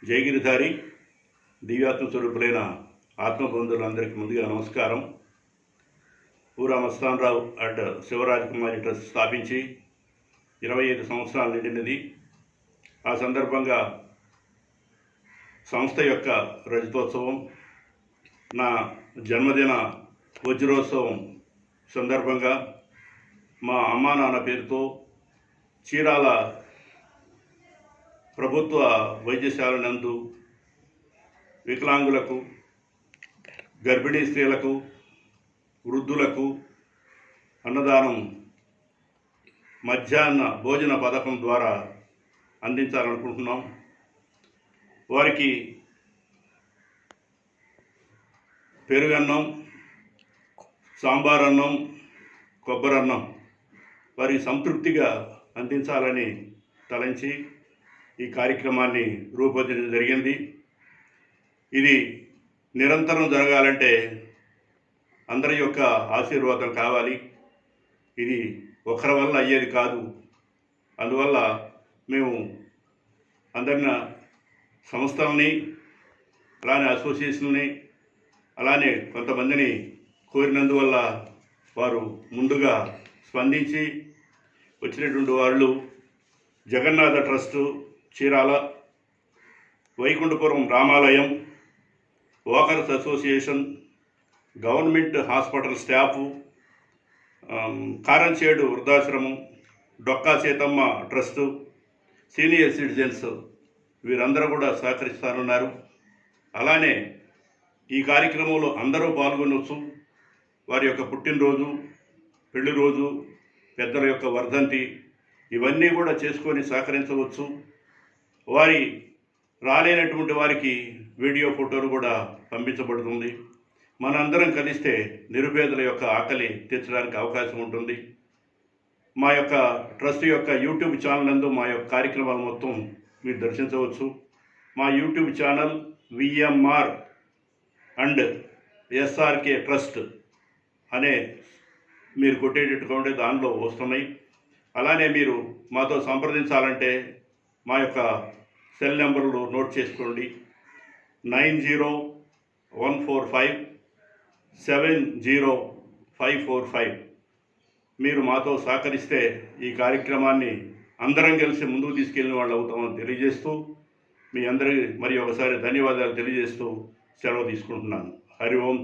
జయగిరిధారి దివ్యాత్మ స్వరూపులైన ఆత్మబంధువులందరికీ ముందుగా నమస్కారం. పూరా మస్తానరావు అండ్ శివరాజ్ కుమారి ట్రస్ట్ స్థాపించి 25 సంవత్సరాలు నిండినది. ఆ సందర్భంగా సంస్థ యొక్క రజతోత్సవం, నా జన్మదిన వజ్రోత్సవం సందర్భంగా మా అమ్మా నాన్న పేరుతో చీరాల ప్రభుత్వ వైద్యశాల నందు వికలాంగులకు, గర్భిణీ స్త్రీలకు, వృద్ధులకు అన్నదానం మధ్యాహ్న భోజన పథకం ద్వారా అందించాలనుకుంటున్నాం. వారికి పెరుగన్నం, సాంబార్ అన్నం, కొబ్బరన్నం వారికి సంతృప్తిగా అందించాలని తలంచి ఈ కార్యక్రమాన్ని రూపొందించడం జరిగింది. ఇది నిరంతరం జరగాలంటే అందరి యొక్క ఆశీర్వాదం కావాలి. ఇది ఒకరి వల్ల అయ్యేది కాదు. అందువల్ల మేము అందరిన సంస్థలని, అలానే అసోసియేషన్ని, అలానే కొంతమందిని కోరినందువల్ల వారు ముందుగా స్పందించి వచ్చినటువంటి వాళ్ళు Jagannath trust Chirala, Vaikunthapuram Ramalayam, walkers association, government hospital staff, Karamchedu వృద్ధాశ్రమం, Dokka Seethamma trust, senior citizens వీరందరూ కూడా సహకరిస్తానున్నారు. అలానే ఈ కార్యక్రమంలో అందరూ పాల్గొనవచ్చు. వారి యొక్క పుట్టినరోజు, పెళ్లి రోజు, పెద్దల యొక్క వర్ధంతి ఇవన్నీ కూడా చేసుకొని సహకరించవచ్చు. వారి రాలేనటువంటి వారికి వీడియో ఫోటోలు కూడా పంపించబడుతుంది. మనందరం కలిస్తే నిరుపేదల యొక్క ఆకలి తీర్చడానికి అవకాశం ఉంటుంది. మా యొక్క ట్రస్ట్ యొక్క యూట్యూబ్ ఛానల్ నందు మా యొక్క కార్యక్రమాలు మొత్తం మీరు దర్శించవచ్చు. మా YouTube channel VMR and SRK trust అనే మీరు కొట్టేటట్టుగా ఉంటే దానిలో వస్తున్నాయి. అలానే మీరు మాతో సంప్రదించాలంటే మా యొక్క సెల్ నెంబర్లు నోట్ చేసుకోండి. 9014570545. మీరు మాతో సహకరిస్తే ఈ కార్యక్రమాన్ని అందరం కలిసి ముందుకు తీసుకెళ్ళిన వాళ్ళు అవుతామని తెలియజేస్తూ మీ అందరికీ మరి ఒకసారి ధన్యవాదాలు తెలియజేస్తూ సెలవు తీసుకుంటున్నాను. హరి ఓం.